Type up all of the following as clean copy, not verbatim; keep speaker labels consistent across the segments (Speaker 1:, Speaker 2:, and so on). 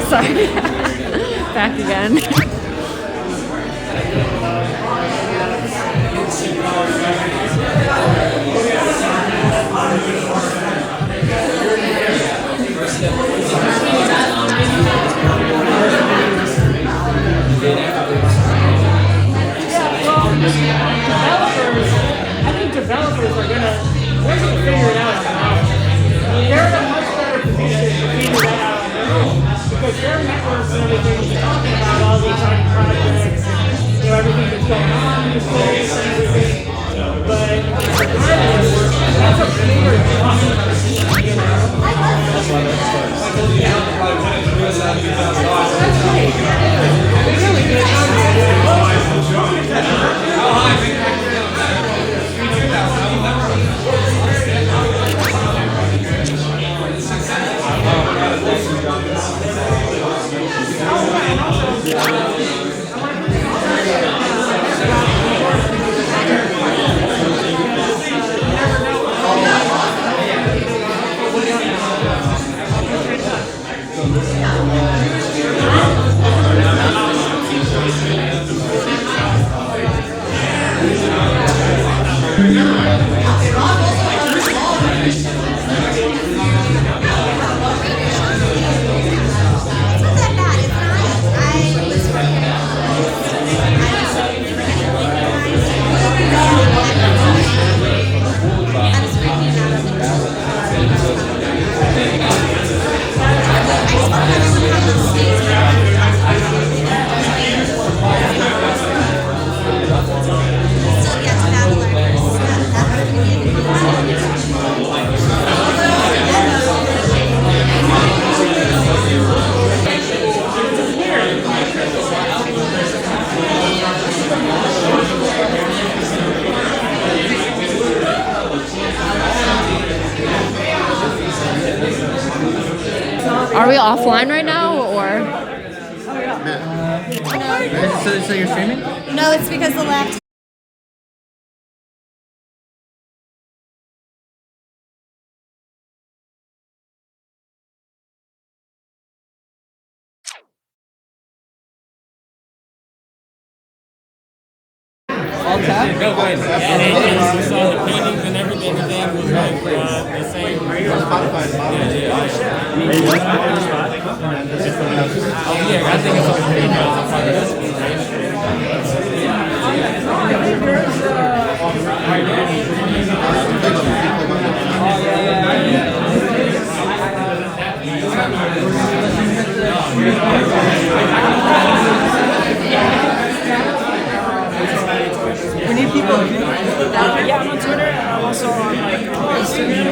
Speaker 1: Sorry. Back again.
Speaker 2: Developers are gonna figure it out. They're in a much better position to figure that out on their own because their networks and everything is talking about all these projects, everything that's going on in the space and everything. But regardless, that's a bigger plus. That's great. They really did.
Speaker 1: Are we offline right now, or?
Speaker 3: So you're streaming?
Speaker 4: No, it's because the laptop.
Speaker 3: All tap?
Speaker 5: No, guys. And you saw the paintings and everything was like the same. Yeah, I think it's all pretty much
Speaker 2: We need people. Yeah, I'm on Twitter and I'm also on Instagram.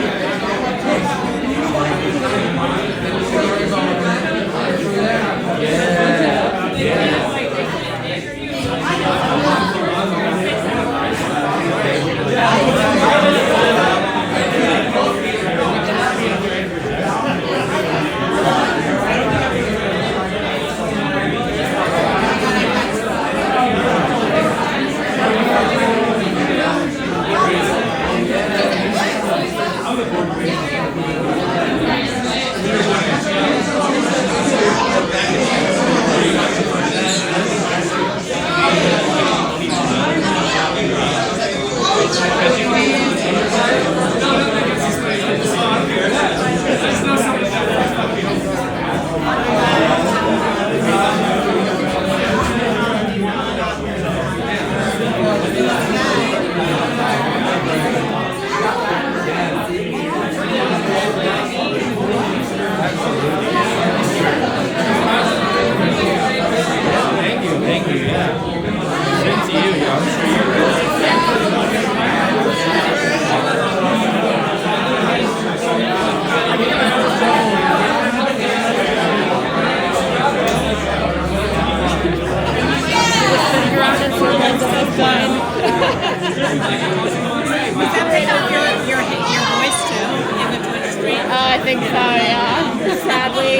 Speaker 1: I think so, yeah. Sadly,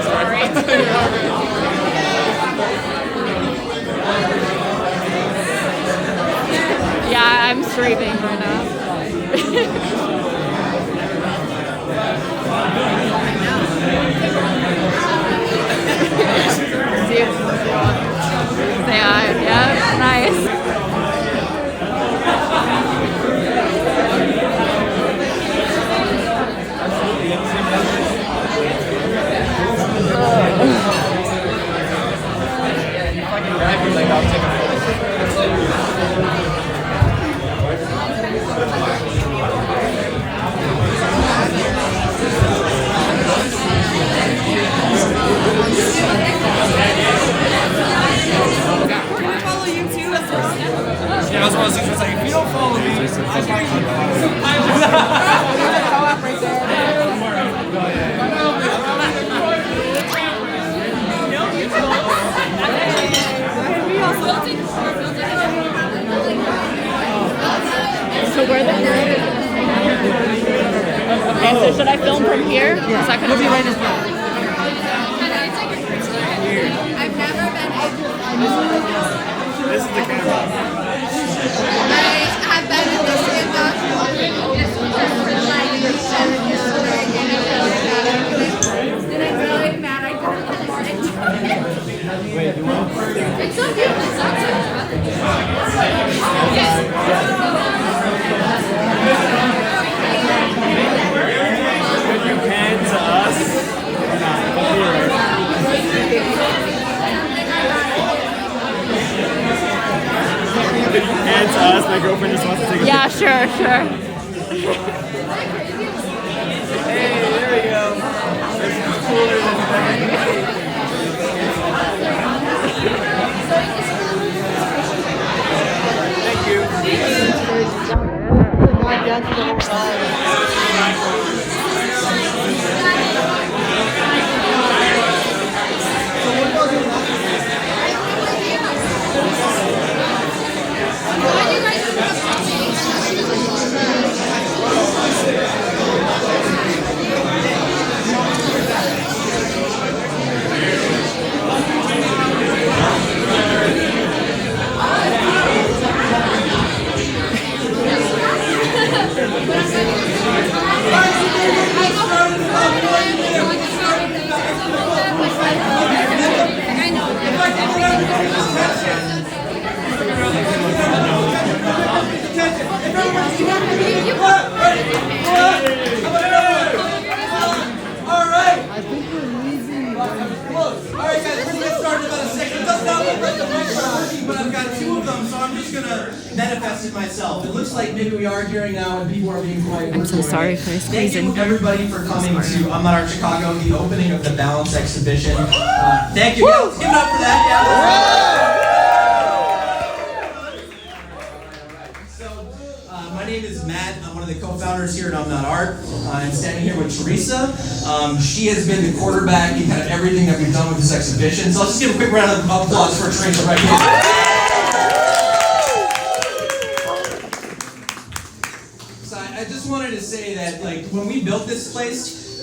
Speaker 1: Sorry. I'm streaming right now. See if they are. Yeah, nice.
Speaker 5: I was like, if you don't follow me,
Speaker 1: So where the Okay, so should I film from here?
Speaker 3: Yeah.
Speaker 1: So I can
Speaker 3: You'll be right as well.
Speaker 4: I've never been
Speaker 5: this is the camera.
Speaker 4: I have been in this Did I really mad? I didn't have more into it.
Speaker 5: Wait, you want?
Speaker 4: It's so beautiful. It's not
Speaker 5: You can to us. And to us, my girlfriend just wants to take a
Speaker 1: Yeah, sure.
Speaker 5: Hey, there we go. This is cooler than Thank you.
Speaker 6: Manifested myself. It looks like maybe we are hearing now and people are being quiet.
Speaker 1: I'm so sorry for
Speaker 6: Thank you
Speaker 1: squeezing.
Speaker 6: everybody for coming to imnotArt Chicago, the opening of the Balance exhibition. Thank you. Give it up for that. Yeah. So, my name is Matt. I'm one of the co-founders here at imnotArt. I'm standing here with Teresa. She has been the quarterback in kind of everything that we've done with this exhibition. So I'll just give a quick round of applause for Teresa right here. I just wanted to say that, like, when we built this place,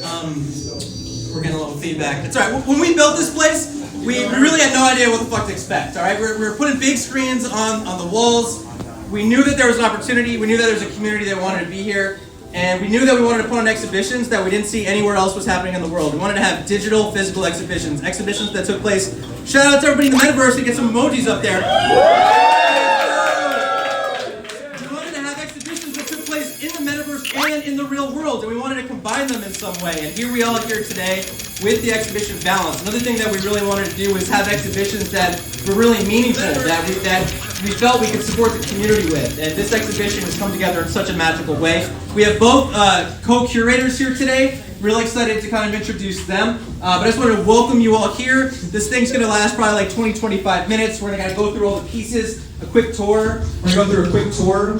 Speaker 6: we're getting a little feedback. It's all right. When we built this place, we really had no idea what the fuck to expect. All right, we were putting big screens on the walls. We knew that there was an opportunity. We knew that there was a community that wanted to be here, and we knew that we wanted to put on exhibitions that we didn't see anywhere else was happening in the world. We wanted to have digital, physical exhibitions that took place. Shout out to everybody in the Metaverse and get some emojis up there. And in the real world, and we wanted to combine them in some way. And here we are here today with the exhibition Balance. Another thing that we really wanted to do was have exhibitions that were really meaningful, that we felt we could support the community with. And this exhibition has come together in such a magical way. We have both co-curators here today. Really excited to kind of introduce them. But I just wanted to welcome you all here. This thing's going to last probably like 20-25 minutes. We're going to go through all the pieces. A quick tour. We're going to go through a quick tour.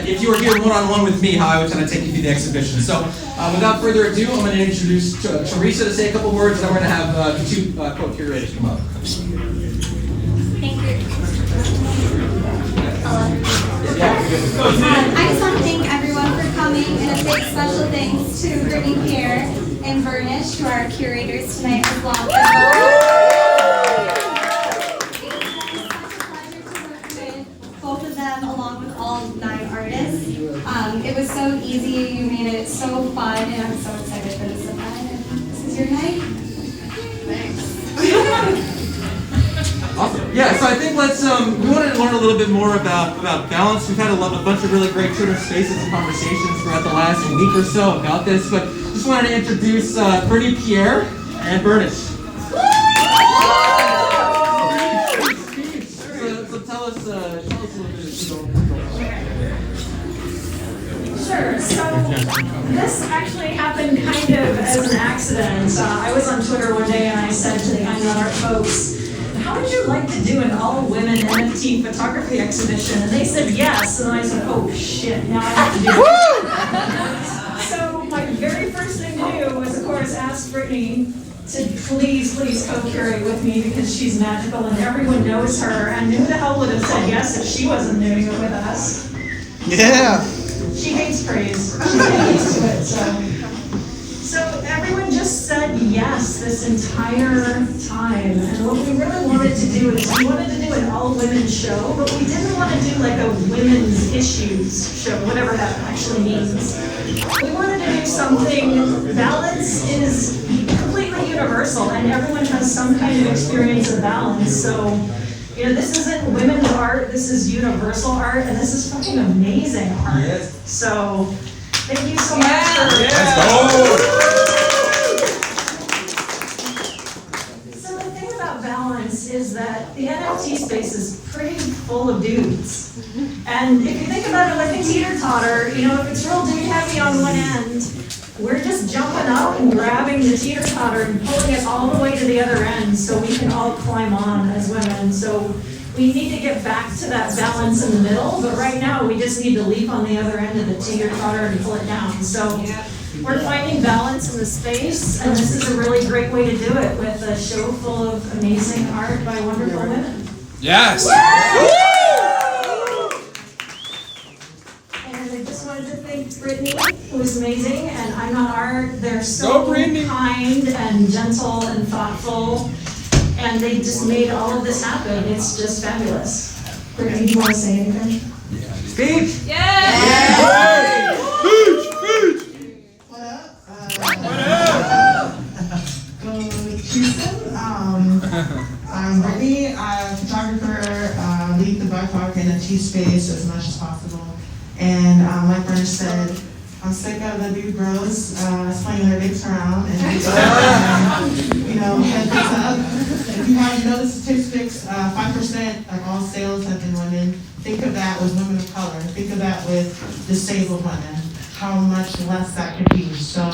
Speaker 6: If you were here one-on-one with me, how I would kind of take you through the exhibition. So without further ado, I'm going to introduce Teresa to say a couple words, and then we're going to have the two co-curators come up.
Speaker 4: Thank you. I just want to thank everyone for coming, and a big special thanks to Brittany Pear and Burnish, who are our curators tonight as well. Both of them, along with all all 9 artists. It was so easy, you made it so fun, and I'm so excited for this event. And this is your night.
Speaker 6: Awesome. Yeah, so I think let's, we wanted to learn a little bit more about balance. We've had a bunch of really great Twitter spaces and conversations throughout the last week or so about this, but just wanted to introduce Brittany, Pierre, and Bernice. So tell us a little bit.
Speaker 7: Sure. So this actually happened kind of as an accident. I was on Twitter one day and I said to the imnotArt folks, how would you like to do an all-women NFT photography exhibition? And they said yes, and I said, oh shit, now I have to do it. So my very first thing to do was, of course, ask Brittany to please co-curate with me because she's magical and everyone knows her. And who the hell would have said yes if she wasn't doing it with us?
Speaker 3: Yeah.
Speaker 7: She hates praise. She's not used to it, So everyone just said yes this entire time. And what we really wanted to do is we wanted to do an all-women show, but we didn't want to do like a women's issues show, whatever that actually means. We wanted to do something, balance is completely universal and everyone has some kind of experience of balance. So, you know, this isn't women's art, this is universal art, and this is fucking amazing art. Yes. So, thank you so much for...
Speaker 5: Let's go!
Speaker 7: So the thing about balance is that the NFT space is pretty full of dudes. And if you think about it like a teeter-totter, you know, if it's real dude heavy on one end, we're just jumping up and grabbing the teeter-totter and pulling it all the way to the other end so we can all climb on as women. So we need to get back to that balance in the middle, but right now we just need to leap on the other end of the teeter-totter and pull it down. So we're finding balance in the space, and this is a really great way to do it with a show full of amazing art by wonderful women.
Speaker 5: Yes!
Speaker 7: And I just wanted to thank Brittany, who was amazing, and imnotArt. They're so kind and gentle and thoughtful, and they just made all of this happen. It's just fabulous. Brittany, do you want to say anything?
Speaker 6: Speech!
Speaker 7: Yeah!
Speaker 8: What up? Go Houston. I'm Brittany. I'm a photographer, lead the BIPOC NFT space as much as possible. And like Bernard said, I'm sick of the dude bros swinging their dicks around and you know, head up. If you haven't noticed statistics, 5% of all sales have been women. Think of that with women of color. Think of that with disabled women. How much less that could be. So,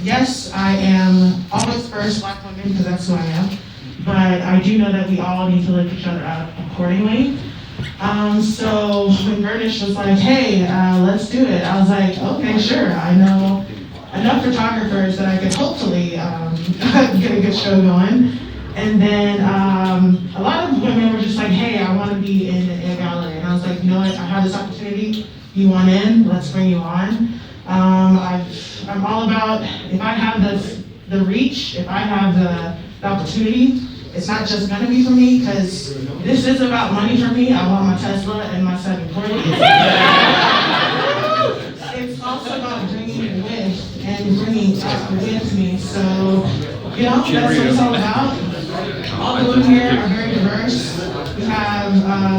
Speaker 8: yes, I am always first Black woman because that's who I am. But I do know that we all need to lift each other up accordingly. So when Bernish was like, hey, let's do it, I was like, okay, sure. I know enough photographers that I could hopefully get a good show going. And then a lot of women were just like, hey, I want to be in a gallery. And I was like, you know what, I have this opportunity. You want in? Let's bring you on. I'm all about, if I have the reach, if I have the opportunity, it's not just gonna be for me, because this is about money for me. I want my Tesla and my 740. It's also about bringing it with and bringing up with me. So, you know, that's what it's all about. All the women here are very diverse. We have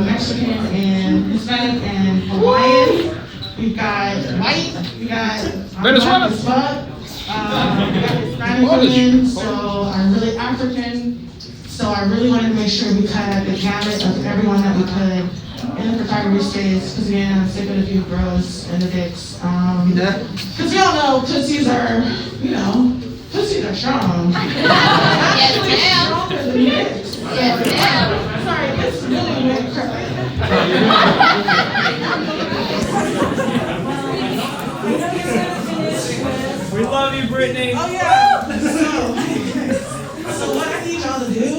Speaker 8: Mexican and Hispanic and Hawaiian. We've got white. We got
Speaker 5: Venezuela.
Speaker 8: We got Hispanic women. So I'm really African. So I really wanted to make sure we cut the gamut of everyone that we could in the photography space. Because again, I'm sick of the few bros and the dicks. Because we all know pussies are, you know, pussies are strong. Actually, stronger than dicks. Sorry, this really went crazy.
Speaker 5: We love you, Brittany.
Speaker 8: Oh yeah. So what I need y'all to do,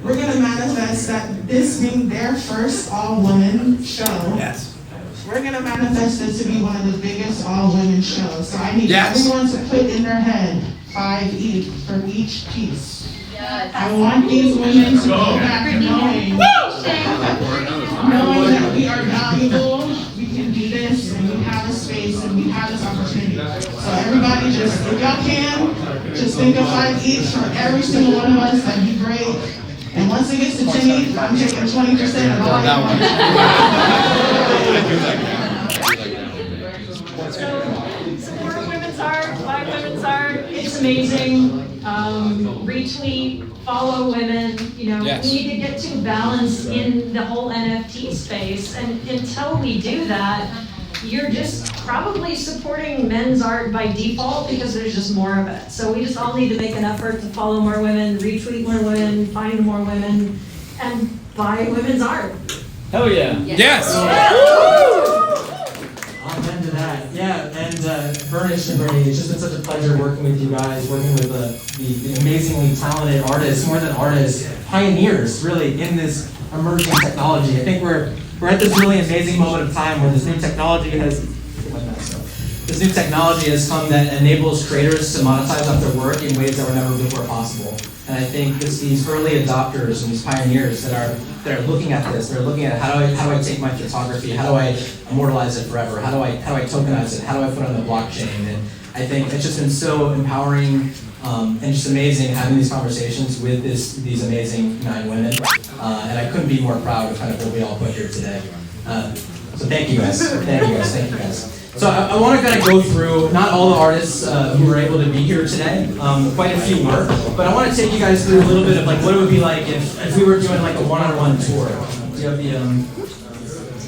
Speaker 8: we're gonna manifest that this being their first all-women show.
Speaker 5: Yes.
Speaker 8: We're gonna manifest this to be one of the biggest all-women shows. So I need
Speaker 5: Yes.
Speaker 8: everyone to put in their head 5 each for each piece. Yes. I want these women to go back knowing that we are valuable think of 5 each for every single one of us, that'd be great. And once it gets to Timmy, I'm taking 20% of all that one.
Speaker 7: Support women's art, buy women's art, it's amazing. Retweet, follow women, you know,
Speaker 5: Yes.
Speaker 7: we need to get to balance in the whole NFT space. And until we do that, you're just probably supporting men's art by default because there's just more of it. So we just all need to make an effort to follow more women, retweet more women, find more women, and buy women's art.
Speaker 5: Hell yeah. Yes.
Speaker 2: Amen to that. Yeah, and Burnish and Bernie, it's just been such a pleasure working with you guys, working with the amazingly talented artists, more than artists, pioneers, really, in this emerging technology. I think we're at this really amazing moment of time where this new technology has come that enables creators to monetize off their work in ways that were never before possible. And I think these early adopters and these pioneers that are looking at this, they're looking at how do I take my photography, how do I immortalize it forever, how do I tokenize it, how do I put it on the blockchain? And I think it's just been so empowering and just amazing having these conversations with these amazing 9 women. And I couldn't be more proud of kind of what we all put here today. So thank you guys. Thank you guys. So I want to kind of go through, not all the artists who were able to be here today, quite a few were, but I want to take you guys through a little bit of like what it would be like if we were doing like a one-on-one tour. Do you have the,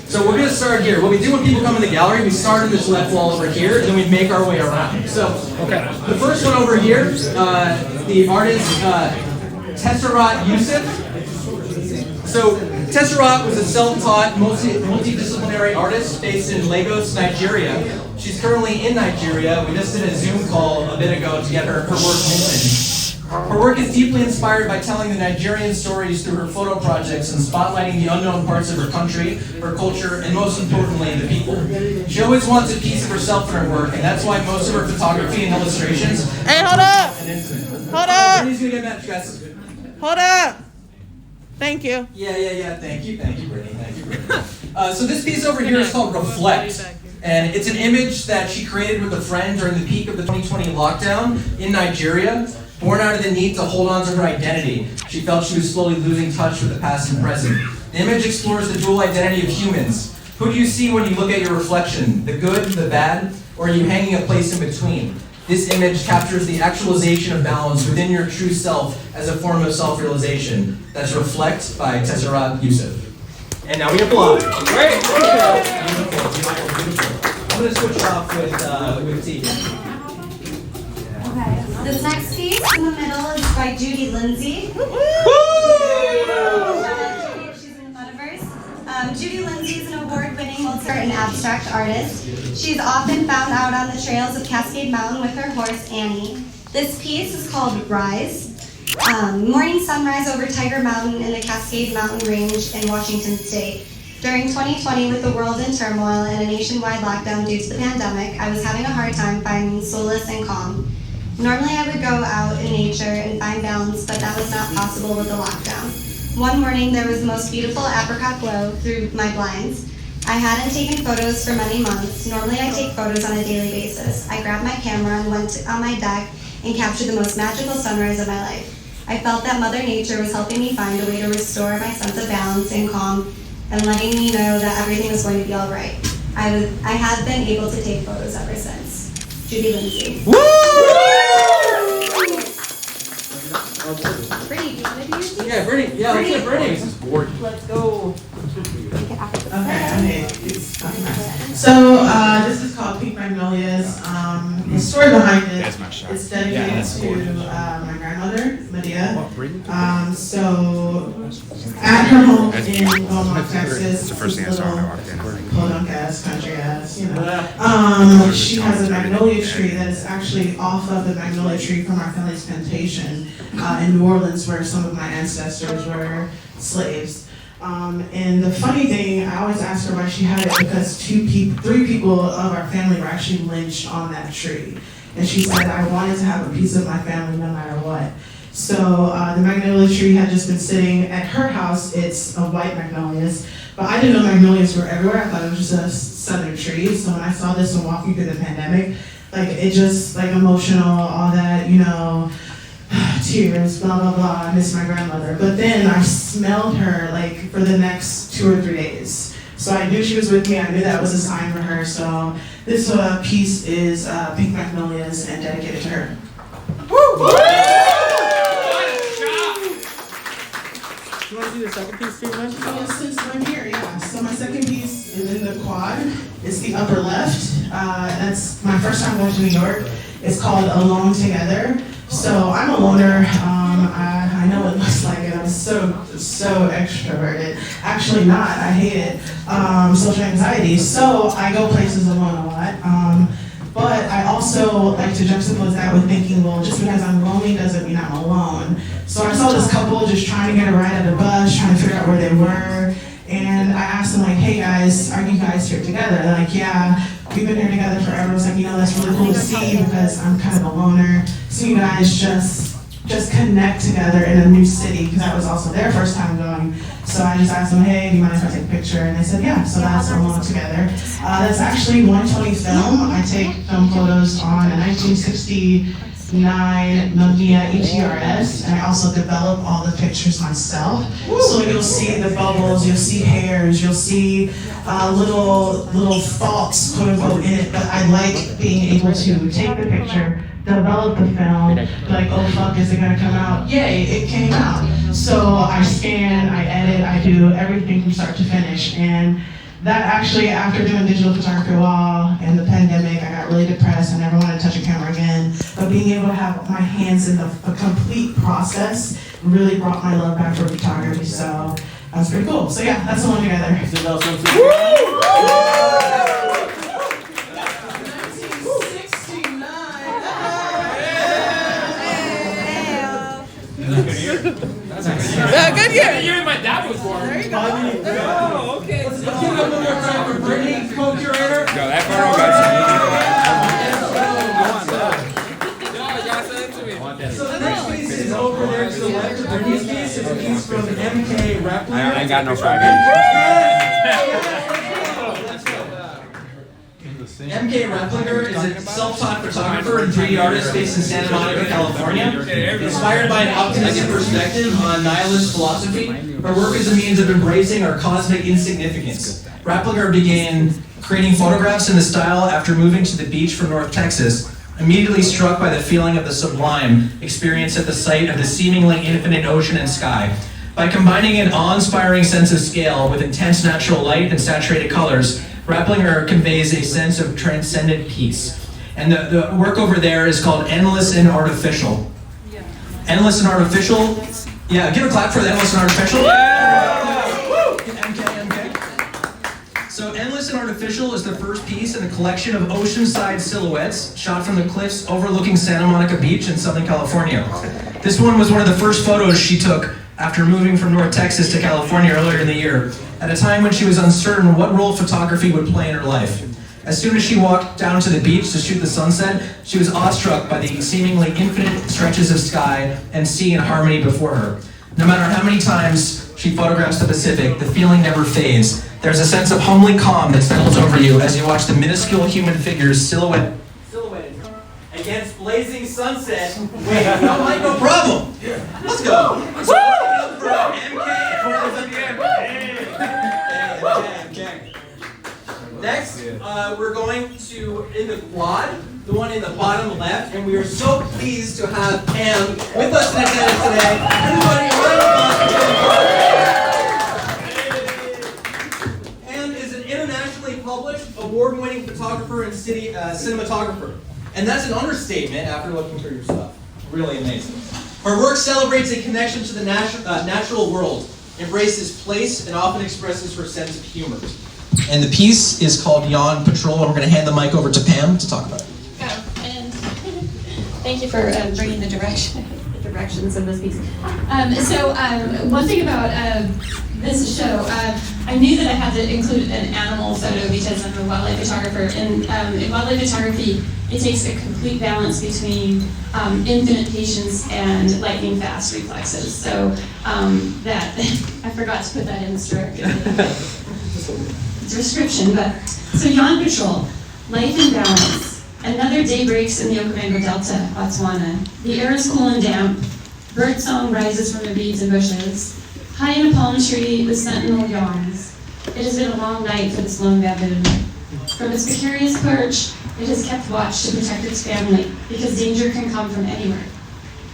Speaker 2: So we're going to start here. What we do when people come in the gallery, we start in this left wall over here, and then we make our way around. So the first one over here, the artist Tesseract Yusuf. So Tesseract was a self-taught, multidisciplinary artist based in Lagos, Nigeria. She's currently in Nigeria. We just did a Zoom call a bit ago to get her work mentioned. Her work is deeply inspired by telling the Nigerian stories through her photo projects and spotlighting the unknown parts of her country, her culture, and most importantly, the people. She always wants a piece of herself in her work, and that's why most of her photography and illustrations
Speaker 9: Hey, hold up! Hold up!
Speaker 2: Brittany's gonna get mad, you guys.
Speaker 9: Hold up! Thank you.
Speaker 2: Yeah. Thank you, Brittany. So this piece over here is called Reflect. And it's an image that she created with a friend during the peak of the 2020 lockdown in Nigeria. Born out of the need to hold on to her identity, she felt she was slowly losing touch with the past and present. The image explores the dual identity of humans. Who do you see when you look at your reflection? The good, the bad, or are you hanging a place in between? This image captures the actualization of balance within your true self as a form of self-realization. That's Reflect by Tesseract Yusuf. And now we applaud. Great! Beautiful. I'm going to switch off with T.
Speaker 4: Okay. This next piece in the middle is by Judy Lindsay. She's in the Metaverse. Judy Lindsay is an award-winning multi-art and abstract artist. She's often found out on the trails of Cascade Mountain with her horse, Annie. This piece is called Rise. Morning sunrise over Tiger Mountain in the Cascade Mountain Range in Washington State. During 2020, with the world in turmoil and a nationwide lockdown due to the pandemic, I was having a hard time finding solace and calm. Normally I would go out in nature and find balance, but that was not possible with the lockdown. One morning there was the most beautiful apricot glow through my blinds. I hadn't taken photos for many months. Normally I take photos on a daily basis. I grabbed my camera and went on my deck and captured the most magical sunrise of my life. I felt that Mother Nature was helping me find a way to restore my sense of balance and calm and letting me know that everything was going to be all right. I have been able to take photos ever since. Judy Lindsay.
Speaker 9: Woo!
Speaker 4: Brittany, do you want to do your piece?
Speaker 2: Yeah, Brittany. Yeah, let's get Brittany.
Speaker 9: Let's go.
Speaker 8: Okay, so this is called Pink Magnolias. The story behind it is dedicated to my grandmother, Medea. So at her home in Beaumont, Texas, this little podunk-ass, country-ass, she has a magnolia tree that is actually off of the magnolia tree from our family's plantation in New Orleans, where some of my ancestors were slaves. And the funny thing, I always ask her why she had it because three people of our family were actually lynched on that tree. And she said, I wanted to have a piece of my family no matter what. So the magnolia tree had just been sitting at her house. It's a white magnolias, but I didn't know magnolias were everywhere. I thought it was just a southern tree. So when I saw this one walking through the pandemic, Like, it just, like, emotional, all that, you know, tears, blah, blah, blah, I miss my grandmother. But then I smelled her, like, for the next 2 or 3 days. So I knew she was with me, I knew that was a sign for her. So this piece is Pink Magnolias and dedicated to her. Woo!
Speaker 2: You want to do the second piece too, man?
Speaker 8: Since I'm here, yeah. So my second piece is in the quad. It's the upper left. That's my first time going to New York. It's called Alone Together. So I'm a loner. I know it looks like it. I'm so extroverted. Actually not. I hate it. Social anxiety. So I go places alone a lot. But I also like to juxtapose that with thinking, well, just because I'm lonely doesn't mean I'm alone. So I saw this couple just trying to get a ride at a bus, trying to figure out where they were. And I asked them, like, hey guys, are you guys here together? They're like, yeah, we've been here together forever. I was like, you know, that's really cool to see because I'm kind of a loner. So you guys just connect together in a new city, because that was also their first time going. So I just asked them, hey, do you mind if I take a picture? And they said, yeah, so that's Alone Together. That's actually 120 film. I take film photos on a 1969 Nokia ETRS, and I also develop all the pictures myself. So you'll see the bubbles, you'll see hairs, you'll see little thoughts, quote unquote, in it, but I like being able to take the picture, develop the film, be like, oh fuck, is it gonna come out? Yay, it came out. So I scan, I edit, I do everything from start to finish. And that actually, after doing digital photography a while and the pandemic, I got really depressed. I never wanted to touch a camera again. But being able to have my hands in the complete process really brought my love back for photography. So that's pretty cool. So yeah, that's Alone Together.
Speaker 9: Good year.
Speaker 5: The year my dad was born.
Speaker 9: There you go.
Speaker 5: Oh, okay.
Speaker 6: Let's give it up one more time for Brittany, co-curator.
Speaker 5: Yo, that photo got
Speaker 6: So the next piece is over there to the left of Brittany's piece. It's a piece from MK Replica.
Speaker 5: I ain't got no Friday.
Speaker 6: MK Replica is a self-taught photographer and 3D artist based in Santa Monica, California. Inspired by an optimistic perspective on nihilist philosophy, her work is a means of embracing our cosmic insignificance. Replica began creating photographs in the style after moving to the beach from North Texas, immediately struck by the feeling of the sublime experienced at the sight of the seemingly infinite ocean and sky. By combining an awe-inspiring sense of scale with intense natural light and saturated colors, Replica conveys a sense of transcendent peace. And the work over there is called Endless and Artificial. Yeah. Endless and Artificial. Yeah, give a clap for the Endless and Artificial. Yeah. MK. So Endless and Artificial is the first piece in a collection of oceanside silhouettes shot from the cliffs overlooking Santa Monica Beach in Southern California. This one was one of the first photos she took after moving from North Texas to California earlier in the year, at a time when she was uncertain what role photography would play in her life. As soon as she walked down to the beach to shoot the sunset, she was awestruck by the seemingly infinite stretches of sky and sea in harmony before her. No matter how many times she photographs the Pacific, the feeling never fades. There's a sense of homely calm that settles over you as you watch the minuscule human figures silhouetted against blazing sunset. Wait, no light, no problem. Let's go. Next, we're going to, in the quad, the one in the bottom left, and we are so pleased to have Pam with us in attendance today. Everybody, a round of applause. Pam is an internationally published, award-winning photographer and cinematographer. And that's an understatement after looking through your stuff. Really amazing. Her work celebrates a connection to the natural world, embraces place, and often expresses her sense of humor. And the piece is called Yawn Patrol, and we're going to hand the mic over to Pam to talk about it.
Speaker 10: Oh, and thank you for bringing the directions of this piece. One thing about this show, I knew that I had to include an animal photo because I'm a wildlife photographer, and in wildlife photography, it takes a complete balance between infinite patience and lightning fast reflexes. So that I forgot to put that in the description, but so Yawn Patrol, life in balance, Another day breaks in the Okavango Delta, Botswana. The air is cool and damp. Bird song rises from the reeds and bushes. High in a palm tree, the sentinel yawns. It has been a long night for this lone baboon. From its precarious perch, it has kept watch to protect its family, because danger can come from anywhere.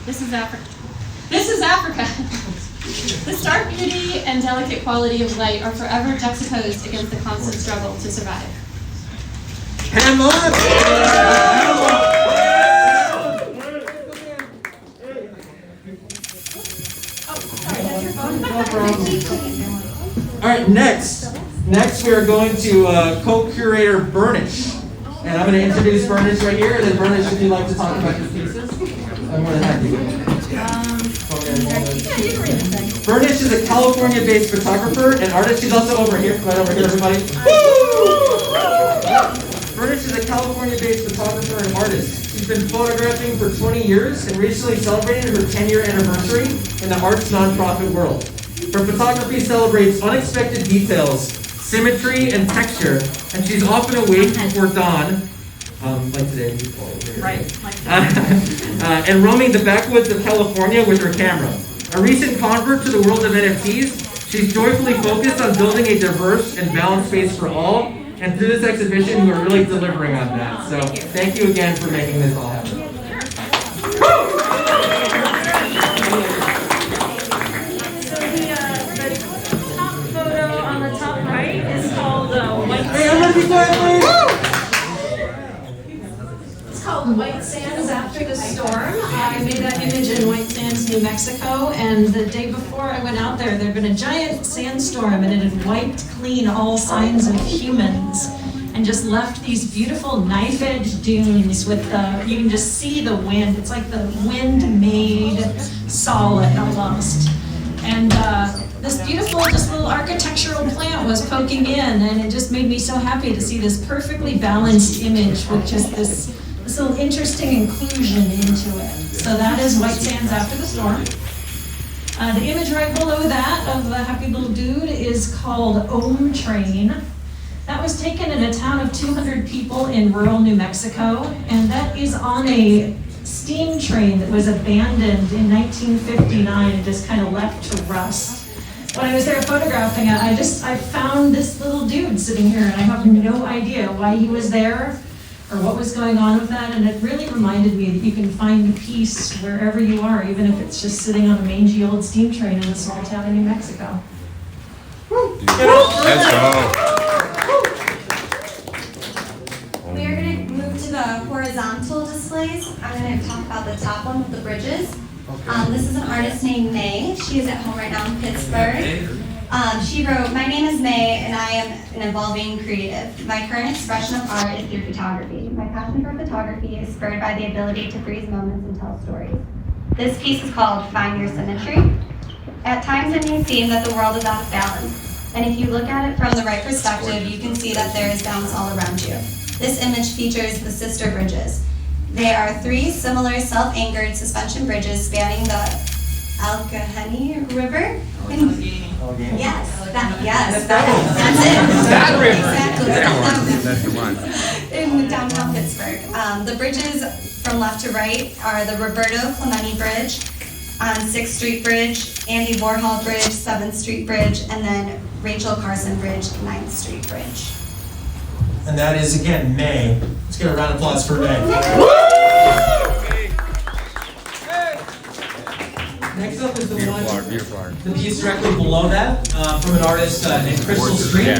Speaker 10: This is Africa. This is Africa! The stark beauty and delicate quality of light are forever juxtaposed against the constant struggle to survive.
Speaker 6: Ham on! All right, next we are going to co-curator Burnish. And I'm going to introduce Burnish right here, and then Burnish, if you'd like to talk about your pieces, I'm more than happy to. Burnish is a California-based photographer and artist. She's also over here, right over here, everybody. Burnish is a California-based photographer and artist. She's been photographing for 20 years and recently celebrated her 10-year anniversary in the arts nonprofit world. Her photography celebrates unexpected details, symmetry, and texture, and she's often awake before dawn, like today, right? And roaming the backwoods of California with her camera. A recent convert to the world of NFTs, she's joyfully focused on building a diverse and balanced space for all, and through this exhibition, we're really delivering on that. So thank you again for making this all happen.
Speaker 7: It's called White Sands After the Storm. I made that image in White Sands, New Mexico, and the day before I went out there, there'd been a giant sandstorm, and it had wiped clean all signs of humans, and just left these beautiful knife-edge dunes with you can just see the wind. It's like the wind made solid almost. And this beautiful, just little architectural plant was poking in, and it just made me so happy to see this perfectly balanced image with just this little interesting inclusion into it. So that is White Sands After the Storm. The image right below that of the happy little dude is called Ohm Train. That was taken in a town of 200 people in rural New Mexico, and that is on a steam train that was abandoned in 1959 and just kind of left to rust. When I was there photographing it, I found this little dude sitting here, and I have no idea why he was there or what was going on with that, and it really reminded me that you can find peace wherever you are, even if it's just sitting on a mangy old steam train in a small town in New Mexico.
Speaker 11: Let's go.
Speaker 4: We are going to move to the horizontal displays. I'm going to talk about the top one with the bridges. This is an artist named May. She is at home right now in Pittsburgh. She wrote, "My name is May, and I am an evolving creative. My current expression of art is through photography. My passion for photography is spurred by the ability to freeze moments and tell stories. This piece is called Find Your Symmetry. At times it may seem that the world is out of balance, and if you look at it from the right perspective, you can see that there is balance all around you. This image features the sister bridges. They are 3 similar self-anchored suspension bridges spanning the Allegheny River. Yes, that's it.
Speaker 11: That river.
Speaker 4: Exactly.
Speaker 11: That's the one.
Speaker 4: In downtown Pittsburgh. The bridges from left to right are the Roberto Clemente Bridge, 6th Street Bridge, Andy Warhol Bridge, 7th Street Bridge, and then Rachel Carson Bridge, 9th Street Bridge.
Speaker 6: And that is, again, May. Let's get a round of applause for May. Next up is the the piece directly below that, from an artist named Crystal Street.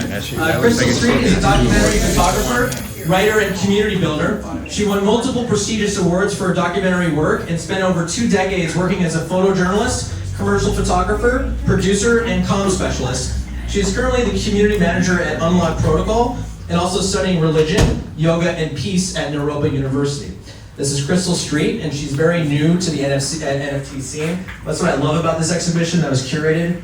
Speaker 6: Crystal Street is a documentary photographer, writer, and community builder. She won multiple prestigious awards for her documentary work and spent over 2 decades working as a photojournalist, commercial photographer, producer, and comm specialist. She is currently the community manager at Unlock Protocol and also studying religion, yoga, and peace at Naropa University. This is Crystal Street, and she's very new to the NFT scene. That's what I love about this exhibition that was curated,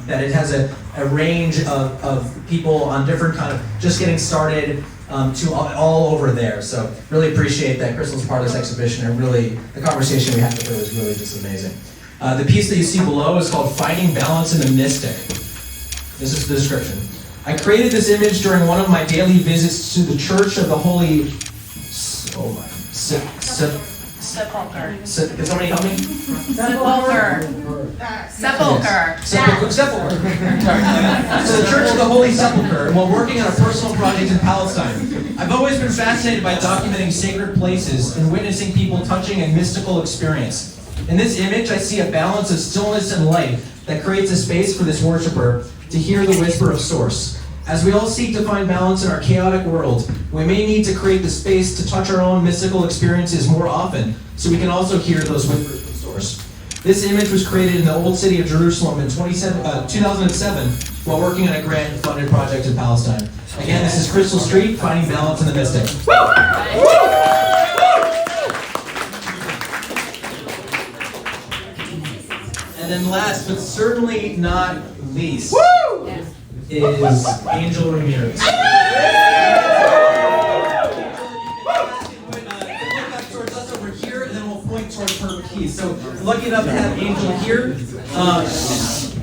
Speaker 6: that it has a range of people on different kind of just getting started to all over there. So really appreciate that Crystal's part of this exhibition, and really the conversation we had with her was really just amazing. The piece that you see below is called Finding Balance in the Mystic. This is the description. I created this image during one of my daily visits to the Church of the Holy
Speaker 12: Sepulcher.
Speaker 6: Can somebody help me?
Speaker 12: Sepulcher. Sepulcher.
Speaker 6: Sepulcher. So the Church of the Holy Sepulcher, and while working on a personal project in Palestine, I've always been fascinated by documenting sacred places and witnessing people touching a mystical experience. In this image, I see a balance of stillness and light that creates a space for this worshiper to hear the whisper of Source. As we all seek to find balance in our chaotic world, we may need to create the space to touch our own mystical experiences more often, so we can also hear those whispers from Source. This image was created in the old city of Jerusalem in 2007 while working on a grant-funded project in Palestine. Again, this is Crystal Street, finding balance in the mystic. And then last, but certainly not least, is Angel Ramirez. Look up towards us over here, and then we'll point towards her keys. So lucky enough to have Angel here. I'm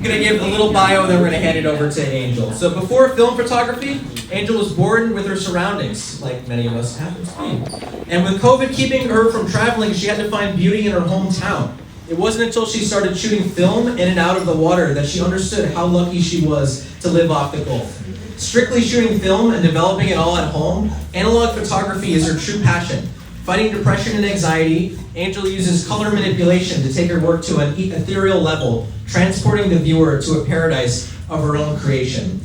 Speaker 6: gonna give a little bio, then we're gonna hand it over to Angel. So before film photography, Angel was born with her surroundings, like many of us happen to be. And with COVID keeping her from traveling, she had to find beauty in her hometown. It wasn't until she started shooting film in and out of the water that she understood how lucky she was to live off the Gulf. Strictly shooting film and developing it all at home, analog photography is her true passion. Fighting depression and anxiety, Angel uses color manipulation to take her work to an ethereal level, transporting the viewer to a paradise of her own creation.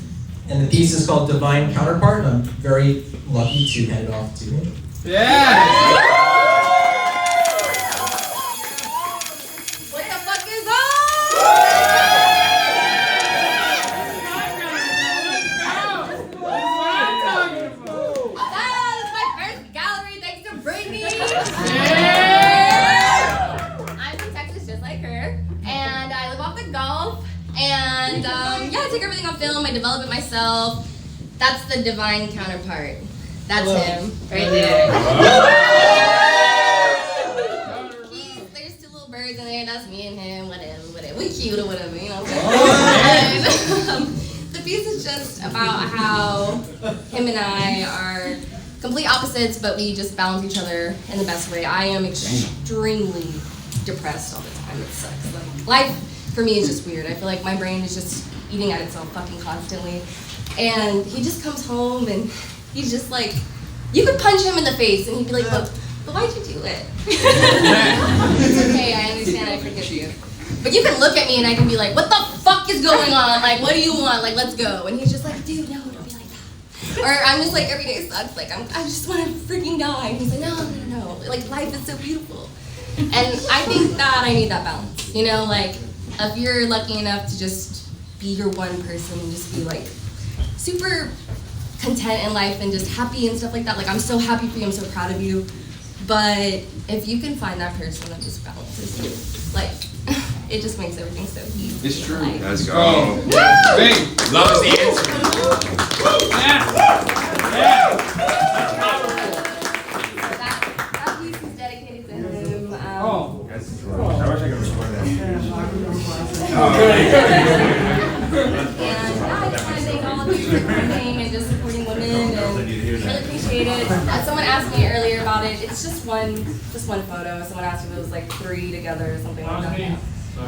Speaker 6: And the piece is called Divine Counterpart, and I'm very lucky to hand it off to me.
Speaker 1: Yeah!
Speaker 13: Film, I develop it myself. That's the divine counterpart. That's him, right there. There's two little birds in there, that's me and him, whatever. We cute or whatever, you know what I'm saying? The piece is just about how him and I are complete opposites, but we just balance each other in the best way. I am extremely depressed all the time, it sucks. Like, life for me is just weird. I feel like my brain is just eating at itself fucking constantly. And he just comes home and he's just like, you could punch him in the face and he'd be like, but why'd you do it? It's okay, I understand, I forgive you. But you can look at me and I can be like, what the fuck is going on? Like, what do you want? Like, let's go. And he's just like, dude, no, don't be like that. Or I'm just like, every day sucks. Like, I just want to freaking die. And he's like, no. Like, life is so beautiful. And I think that I need that balance. You know, like, if you're lucky enough to just be your one person and just be like super content in life and just happy and stuff like that. Like, I'm so happy for you, I'm so proud of you. But if you can find that person that just balances you, like, it just makes everything so easy.
Speaker 11: It's true.
Speaker 13: Like,
Speaker 11: Let's go. Love is the answer.
Speaker 13: That piece is dedicated to him.
Speaker 11: I wish I could record that.
Speaker 13: And I just want to thank all of you for coming and just supporting women, and really appreciate it. Someone asked me earlier about it. It's just one photo. Someone asked if it was like 3 together or something like that.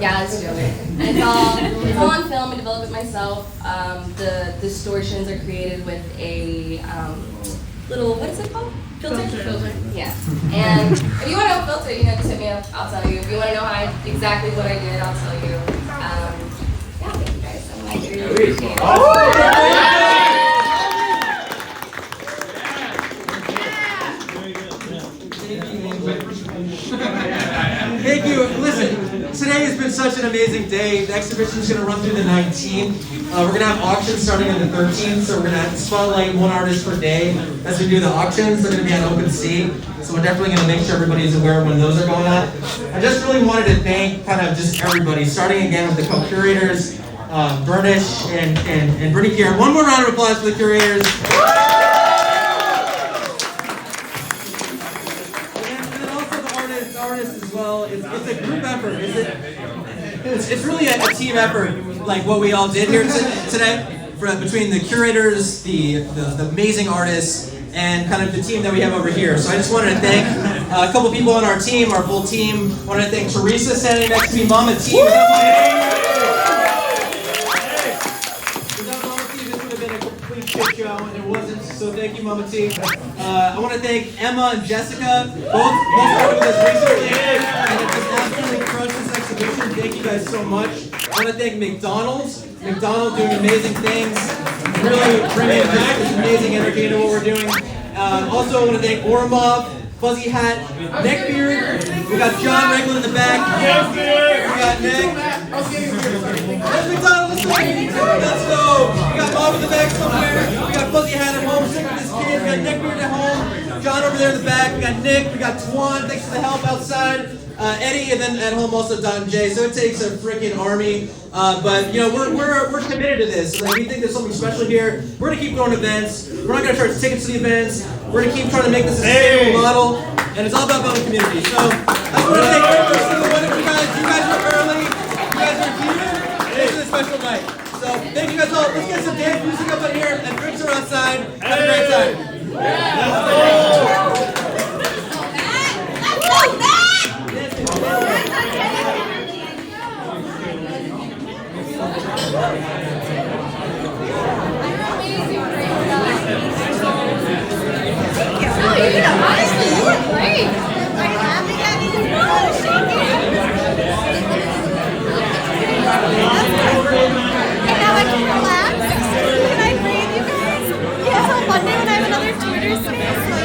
Speaker 13: Yeah, it's dope. It's all on film. I developed it myself. The distortions are created with a little, what is it called? Filter? Yeah. And if you want to know filter, just hit me up. I'll tell you. If you want to know exactly what I did, I'll tell you. Yeah, thank you guys so much. I really appreciate it.
Speaker 6: Thank you. Listen, today has been such an amazing day. The exhibition is going to run through the 19th. We're going to have auctions starting on the 13th, so we're going to spotlight one artist per day as we do the auctions. They're going to be on OpenSea, so we're definitely going to make sure everybody's aware when those are going on. I just really wanted to thank kind of just everybody, starting again with the co-curators, Burnish and Brittany Kier. One more round of applause for the curators. As well. It's a group effort. It's really a team effort, like what we all did here today, between the curators, the amazing artists, and kind of the team that we have over here. So I just wanted to thank a couple people on our team, our full team. I wanted to thank Teresa standing next to me, Mama T. Without Mama T, this would have been a complete shit show, and it wasn't. So thank you, Mama T. I want to thank Emma and Jessica, both worked with us recently, and have just absolutely crushed this exhibition. Thank you guys so much. I want to thank McDonald's doing amazing things, really bringing back this amazing energy into what we're doing. Also, I want to thank Oromov, Fuzzy Hat, Neckbeard. We got John Reglin in the back. We got Nick. Where's McDonald? Let's go. We got Bob in the back somewhere. We got Fuzzy Hat at home, sick with his kid. We got Neckbeard at home. John over there in the back. We got Nick. We got Twan. Thanks for the help outside. Eddie, and then at home also Don J. So it takes a freaking army, but you know we're committed to this. Like, we think there's something special here. We're gonna keep throwing events. We're not gonna charge tickets to the events. We're gonna keep trying to make this a sustainable model, and it's all about building community. So I just want to thank every single one of you guys. You guys were early. You guys are here. This is a special night. So thank you guys all. Let's get some dance music up in here, and drinks are outside. Have a great time.
Speaker 13: Honestly, you were great. Are you laughing at me? No, I'm shaking. And now I can relax. Can I breathe, you guys? Yeah, on Monday when I have another tutor space.